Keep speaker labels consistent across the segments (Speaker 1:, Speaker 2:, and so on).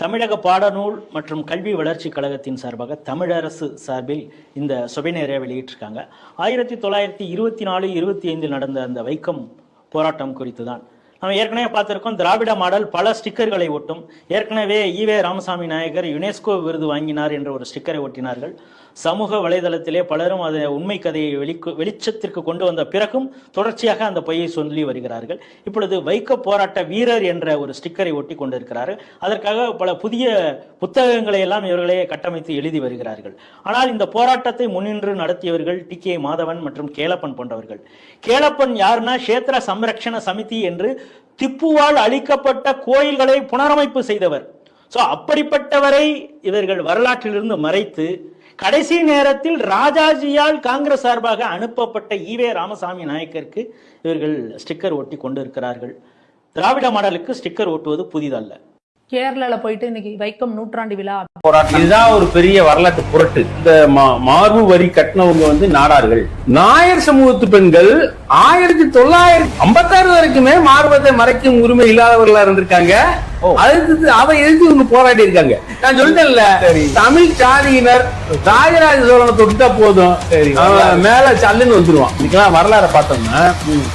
Speaker 1: தமிழக பாடநூல் மற்றும் கல்வி வளர்ச்சி கழகத்தின் சார்பாக தமிழரசு சார்பில் இந்த சுபநேரை வெளியிட்டிருக்காங்க. 1924-25 நடந்த அந்த வைக்கம் போராட்டம் குறித்து தான் நம்ம ஏற்கனவே பார்த்துருக்கோம். திராவிட மாடல் பல ஸ்டிக்கர்களை ஒட்டும். ஏற்கனவே ஈவே ராமசாமி நாயகர் யுனெஸ்கோ விருது வாங்கினார் என்ற ஒரு ஸ்டிக்கரை ஒட்டினார்கள். சமூக வலைதளத்திலே பலரும் அதை உண்மை கதையை வெளிச்சத்திற்கு கொண்டு வந்த பிறகும் தொடர்ச்சியாக அந்த பொய்யை சொல்லி வருகிறார்கள். இப்பொழுது வைக்க போராட்ட வீரர் என்ற ஒரு ஸ்டிக்கரை ஒட்டி கொண்டிருக்கிறார்கள். அதற்காக பல புதிய புத்தகங்களை எல்லாம் இவர்களே கட்டமைத்து எழுதி வருகிறார்கள். ஆனால் இந்த போராட்டத்தை முன்னின்று நடத்தியவர்கள் டி.கே. மாதவன் மற்றும் கேலப்பன் போன்றவர்கள். கேலப்பன் யாருன்னா கஷேத்திர சம்ரக்ஷண சமிதி என்று திப்புவால் அளிக்கப்பட்ட கோயில்களை புனரமைப்பு செய்தவர். அப்படிப்பட்டவரை இவர்கள் வரலாற்றிலிருந்து மறைத்து கடைசி நேரத்தில் ராஜாஜியால் காங்கிரஸ் சார்பாக அனுப்பப்பட்ட ஈவே ராமசாமி நாயக்கருக்கு இவர்கள் ஸ்டிக்கர் ஒட்டி கொண்டு இருக்கிறார்கள். திராவிட மாடலுக்கு ஸ்டிக்கர் ஒட்டுவது புதிதல்ல.
Speaker 2: கேரளால போயிட்டு இன்னைக்கு வைக்கம் நூற்றாண்டு விழா
Speaker 3: போராட்டம், இதுதான் ஒரு பெரிய வரலாற்று புரட்டு. இந்த மார்பு வரி கட்டினவங்க நாடார்கள். நாயர் சமூகத்து பெண்கள் 1956 வரைக்குமே மார்பத்தை மறைக்கும் உரிமை இல்லாதவர்களா இருந்திருக்காங்க. அதை எதிர்த்து இவங்க போராடி இருக்காங்க. நான் சொல்லிட்டேன்ல, தமிழ் சாதியினர் ராஜராஜ சோழனை தொட்டா போதும் மேல சல்லுன்னு வந்துருவான். இதுக்கெல்லாம் வரலாறு பார்த்தோம்னா,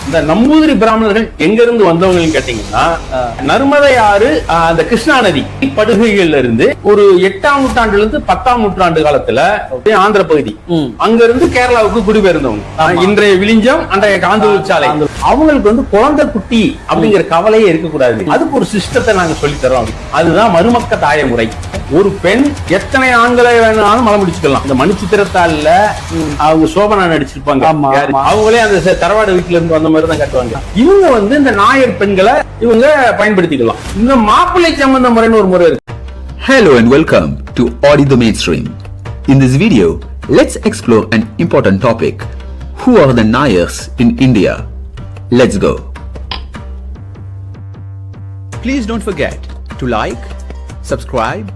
Speaker 3: இந்த நம்பூதிரி பிராமணர்கள் எங்க இருந்து வந்தவங்க கேட்டீங்கன்னா, நர்மதை ஆறு அந்த கிருஷ்ணா நதி படுகைகள்ல இருந்து ஒரு 8ஆம் நூற்றாண்டுல இருந்து 10ஆம் நூற்றாண்டு காலத்துல ஆந்திர பகுதி அங்க இருந்து கேரளாவுக்கு குடிபெயர்ந்தவங்க. இன்றைய விழிஞ்சம், அன்றைய காந்தூர் சாலை. அவங்களுக்கு குழந்தை குட்டி அப்படிங்கிற கவலையே இருக்கக்கூடாது. அதுக்கு ஒரு சிஸ்டத்தை நாங்க சொல்லி தரோம். அதுதான் மருமக்க தாய முறை. ஒரு பெண் எத்தனை ஆண்களை வேணாலும் மலம் முடிச்சுக்கலாம். இந்த மணிச்சித்திரத்தால அவங்க சோபனா நடிச்சிருப்பாங்க. அவங்களே அந்த தரவாடு வீட்டுல இருந்து வந்த மாதிரி தான் கட்டுவாங்க. இவங்க இந்த நாயர் பெண்களை இவங்க பயன்படுத்திக்கலாம். இந்த மாப்பிள்ளை சம்பந்த முறைன்னு ஒரு முறை இருக்கு.
Speaker 4: Hello and welcome to Audi the Mainstream. In this video, let's explore an important topic. Who are the Nayars in India? Let's go. Please don't forget to like, subscribe,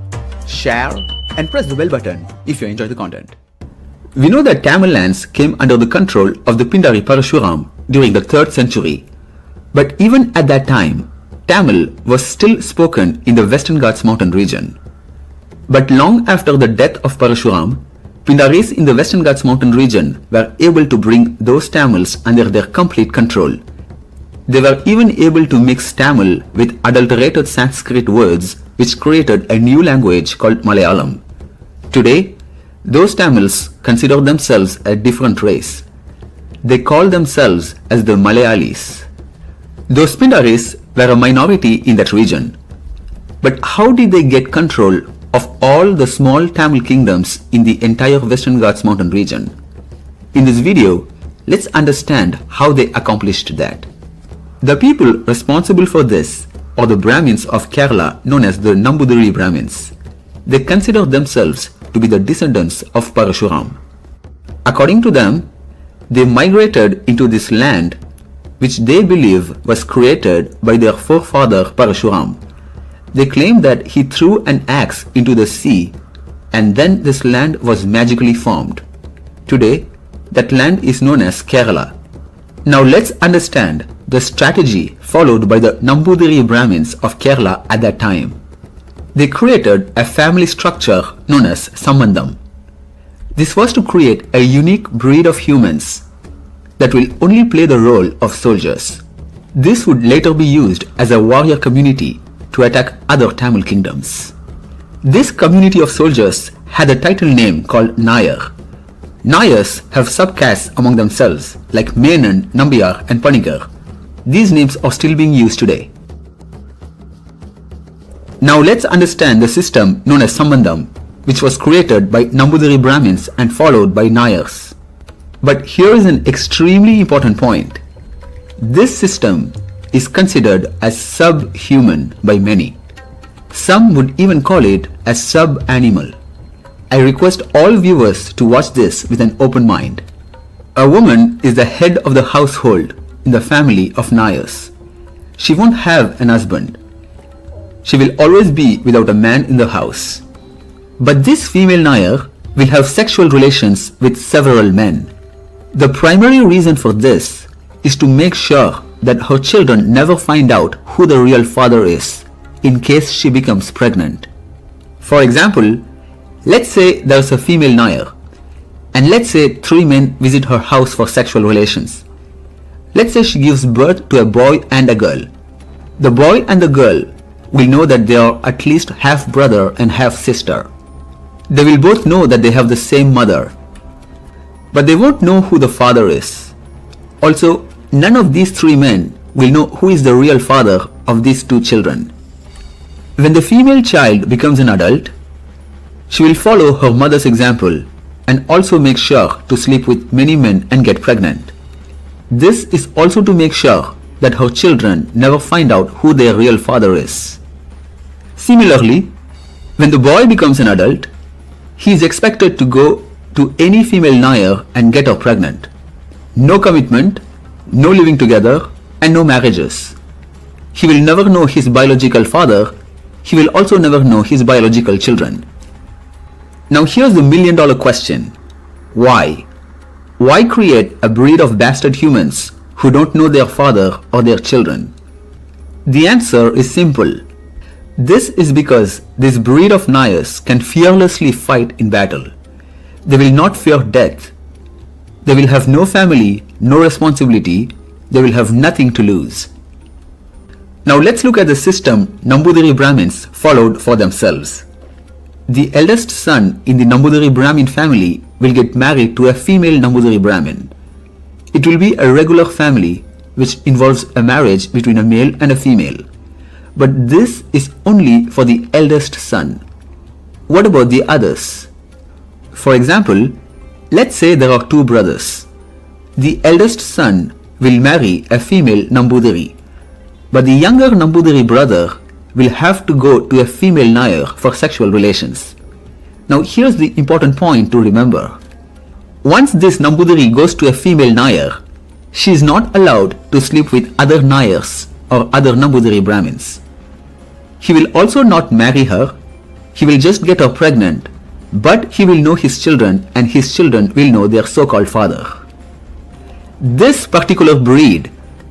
Speaker 4: share and press the bell button if you enjoy the content. We know that Tamil lands came under the control of the Pindari Parashuram during the 3rd century. But even at that time, Tamil was still spoken in the Western Ghats mountain region. But long after the death of Parashuram, Pindaris in the Western Ghats mountain region were able to bring those Tamils under their complete control. They were even able to mix Tamil with adulterated Sanskrit words which created a new language called Malayalam. Today, those Tamils consider themselves a different race. They call themselves as the Malayalis. Those Pindaris were a minority in that region. But how did they get control of all the small Tamil kingdoms in the entire Western Ghats mountain region? In this video, let's understand how they accomplished that. The people responsible for this are the Brahmins of Kerala, known as the Nambudiri Brahmins. They consider themselves to be the descendants of Parashuram. According to them, they migrated into this land which they believe was created by their forefather Parashuram. They claim that he threw an axe into the sea and then this land was magically formed. Today, that land is known as Kerala. Now let's understand the strategy followed by the Nambudiri Brahmins of Kerala at that time. They created a family structure known as Sambandham. This was to create a unique breed of humans that will only play the role of soldiers. This would later be used as a warrior community to attack other Tamil kingdoms. This community of soldiers had a title name called Nair. Nayars have subcastes among themselves like Menon, Nambiyar and Panigar. These names are still being used today. Now let's understand the system known as Sambandham, which was created by Nambudiri Brahmins and followed by Nayars. But here is an extremely important point. This system is considered as subhuman by many. Some would even call it as sub-animal. I request all viewers to watch this with an open mind. A woman is the head of the household in the family of Nayars. She won't have an husband. She will always be without a man in the house. But this female Nayar will have sexual relations with several men. The primary reason for this is to make sure that her children never find out who the real father is in case she becomes pregnant. For example, let's say there's a female nair, and let's say 3 men visit her house for sexual relations. Let's say she gives birth to a boy and a girl. The boy and the girl will know that they are at least half brother and half sister. They will both know that they have the same mother, but they won't know who the father is. Also, none of these 3 men will know who is the real father of these 2 children. When the female child becomes an adult, she will follow her mother's example and also make sure to sleep with many men and get pregnant. This is also to make sure that her children never find out who their real father is. Similarly, when the boy becomes an adult, he is expected to go to any female nair and get her pregnant. No commitment, no living together, and no marriages. He will never know his biological father. He will also never know his biological children. Now here's the $1 million question. Why? Why create a breed of bastard humans who don't know their father or their children? The answer is simple. This is because this breed of nairs can fearlessly fight in battle. They will not fear death. They will have no family, no responsibility. They will have nothing to lose. Now let's look at the system Nambudiri Brahmins followed for themselves. The eldest son in the Nambudiri Brahmin family will get married to a female Nambudiri Brahmin. It will be a regular family which involves a marriage between a male and a female. But this is only for the eldest son. What about the others? For example, let's say there are 2 brothers. The eldest son will marry a female Nambudiri, but the younger Nambudiri brother will have to go to a female nair for sexual relations. Now here's the important point to remember. Once this Nambudiri goes to a female nair, she is not allowed to sleep with other nairs or other Nambudiri Brahmins. He will also not marry her. He will just get her pregnant, but he will know his children and his children will know their so-called father. This particular breed,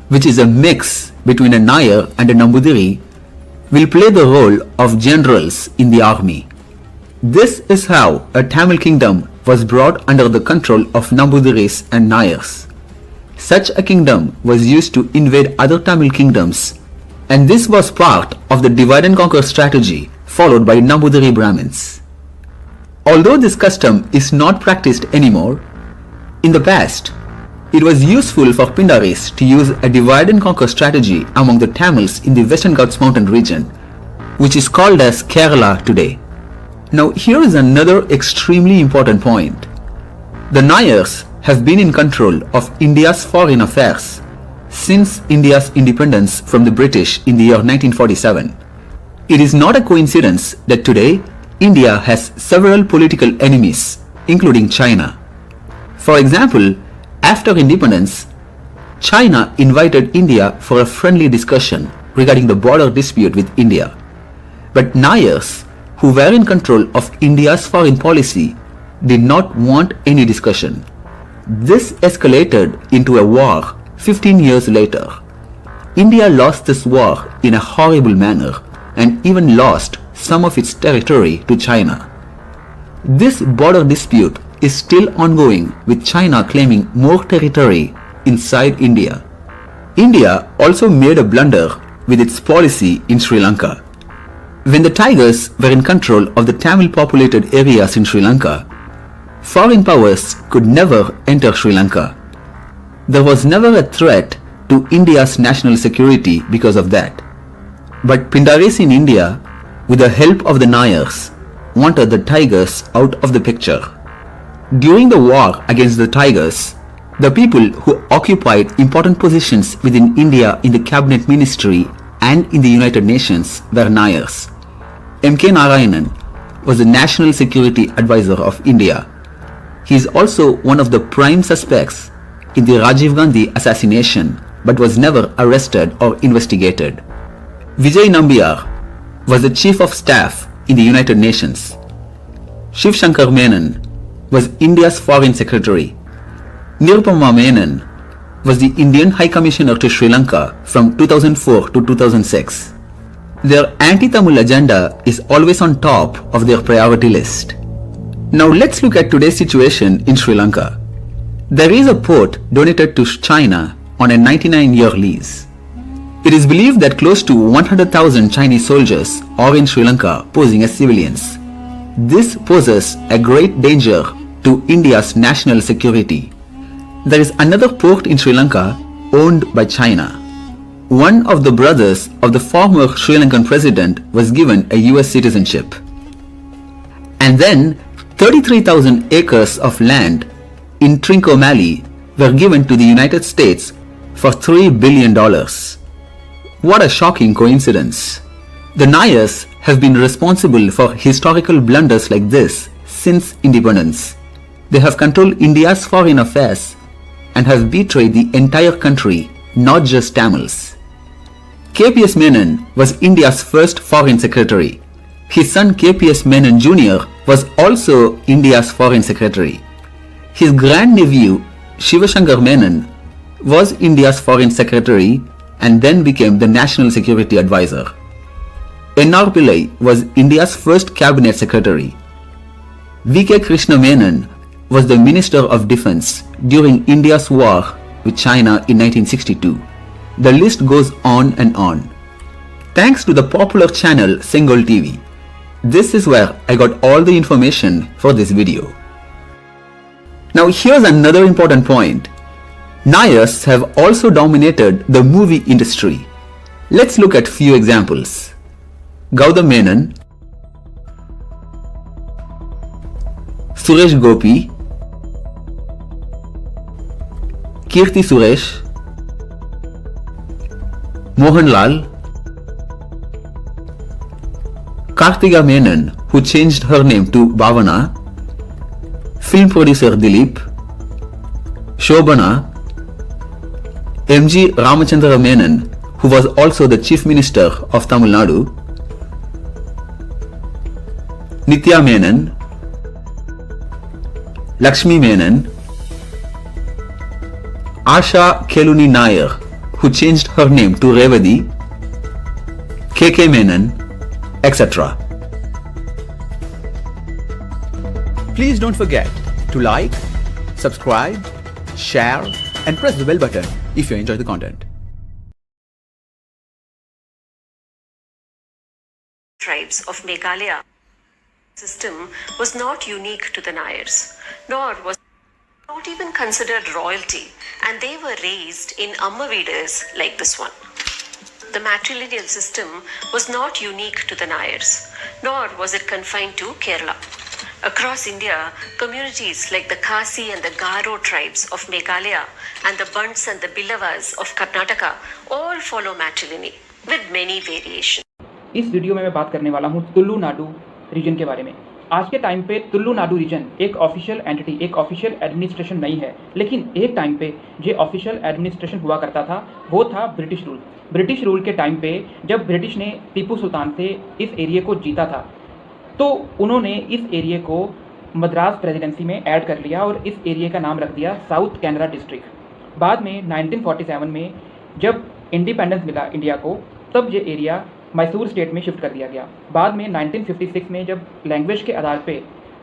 Speaker 4: which is a mix between a nair and a Nambudiri, will play the role of generals in the army. This is how a Tamil kingdom was brought under the control of Nambudiris and nairs. Such a kingdom was used to invade other Tamil kingdoms, and this was part of the divide and conquer strategy followed by Nambudiri Brahmins. Although this custom is not practiced anymore, in the past, it was useful for Pindaris to use a divide and conquer strategy among the Tamils in the Western Ghats mountain region, which is called as Kerala today. Now here is another extremely important point. The nairs have been in control of India's foreign affairs since India's independence from the British in the year 1947. It is not a coincidence that today India has several political enemies, including China. For example, after independence, China invited India for a friendly discussion regarding the border dispute with India. But nairs, who were in control of India's foreign policy, did not want any discussion. This escalated into a war 15 years later. India lost this war in a horrible manner and even lost some of its territory to China. This border dispute is still ongoing, with China claiming more territory inside India. India also made a blunder with its policy in Sri Lanka. When the Tigers were in control of the Tamil populated areas in Sri Lanka, foreign powers could never enter Sri Lanka. There was never a threat to India's national security because of that. But Pindaris in India, with the help of the nairs, wanted the Tigers out of the picture. During the war against the Tigers, the people who occupied important positions within India in the cabinet ministry and in the United Nations were nairs. M.K. Narayanan was the National Security Advisor of India. He is also one of the prime suspects in the Rajiv Gandhi assassination, but was never arrested or investigated. Vijay Nambiar was the Chief of Staff in the United Nations. Shiv Shankar Menon was India's Foreign Secretary. Nirupama Menon was the Indian High Commissioner to Sri Lanka from 2004 to 2006. Their anti-Tamil agenda is always on top of their priority list. Now let's look at today's situation in Sri Lanka. There is a port donated to China on a 99-year lease. It is believed that close to 100,000 Chinese soldiers are in Sri Lanka posing as civilians. This poses a great danger to India's national security. There is another port in Sri Lanka owned by China. One of the brothers of the former Sri Lankan president was given a US citizenship. And then 33,000 acres of land in Trincomalee were given to the United States for $3 billion. What a shocking coincidence. The Nairs have been responsible for historical blunders like this since independence. They have controlled India's foreign affairs and have betrayed the entire country, not just Tamils. KPS Menon was India's first foreign secretary. His son KPS Menon Jr. was also India's foreign secretary. His grandnephew Shivashankar Menon was India's foreign secretary and then became the national security advisor. N.R. Pillai was India's first cabinet secretary. V.K. Krishna Menon was the Minister of Defense during India's war with China in 1962. The list goes on and on. Thanks to the popular channel Sengol TV. This is where I got all the information for this video. Now here's another important point. Nairs have also dominated the movie industry. Let's look at few examples. Gautam Menon, Suresh Gopi, Kirti Suresh, Mohanlal, Kartika Menon, who changed her name to Bhavana, film producer Dilip, Shobana, M.G. Ramachandra Menon, who was also the Chief Minister of Tamil Nadu, Nitya Menon, Lakshmi Menon, Asha Keluni Nair, who changed her name to Revadi, K.K. Menon, etc. Please don't forget to like, subscribe, share and press the bell button if you enjoy the content.
Speaker 5: Tribes of Meghalaya system was not unique to the Nairs, nor was not even considered royalty, and they were raised in Ammavidas like this one. The matrilineal system was not unique to the Nairs, nor was it confined to Kerala. Across India, communities like the Khasi and the Garo tribes of Meghalaya and the Bunts and the Billavas of Karnataka all follow matrilineal with many variations.
Speaker 6: इस video में मैं बात करने वाला हूं Tulu Nadu reason के बारे में। आज के टाइम पे तुलु नाडु रीजन एक ऑफिशियल एंटिटी, एक ऑफिशियल एडमिनिस्ट्रेशन नहीं है, लेकिन एक टाइम पे जो ऑफिशियल एडमिनिस्ट्रेशन हुआ करता था वो था ब्रिटिश रूल। ब्रिटिश रूल के टाइम पे जब ब्रिटिश ने टीपू सुल्तान से इस एरिया को जीता था तो उन्होंने इस एरिया को मद्रास प्रेसिडेंसी में ऐड कर लिया और इस एरिया का नाम रख दिया साउथ कैनरा डिस्ट्रिक्ट। बाद में 1947 में जब इंडिपेंडेंस मिला इंडिया को तब ये एरिया मैसूर स्टेट में शिफ्ट कर दिया गया। बाद में 1956 में जब लैंग्वेज के आधार पे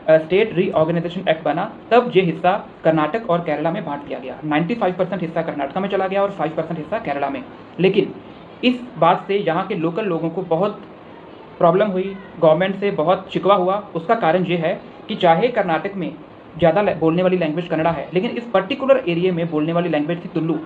Speaker 6: स्टेट रीऑर्गेनाइजेशन एक्ट बना तब ये हिस्सा कर्नाटक और केरला में बांट दिया गया। 95% हिस्सा कर्नाटक में चला गया और 5% हिस्सा केरला में। लेकिन इस बात से यहाँ के लोकल लोगों को बहुत प्रॉब्लम हुई, गवर्नमेंट से बहुत शिकवा हुआ। उसका कारण ये है कि चाहे कर्नाटक में ज़्यादा बोलने वाली लैंग्वेज कन्नड़ा है, लेकिन इस पर्टिकुलर एरिया में बोलने वाली लैंग्वेज थी तुलु।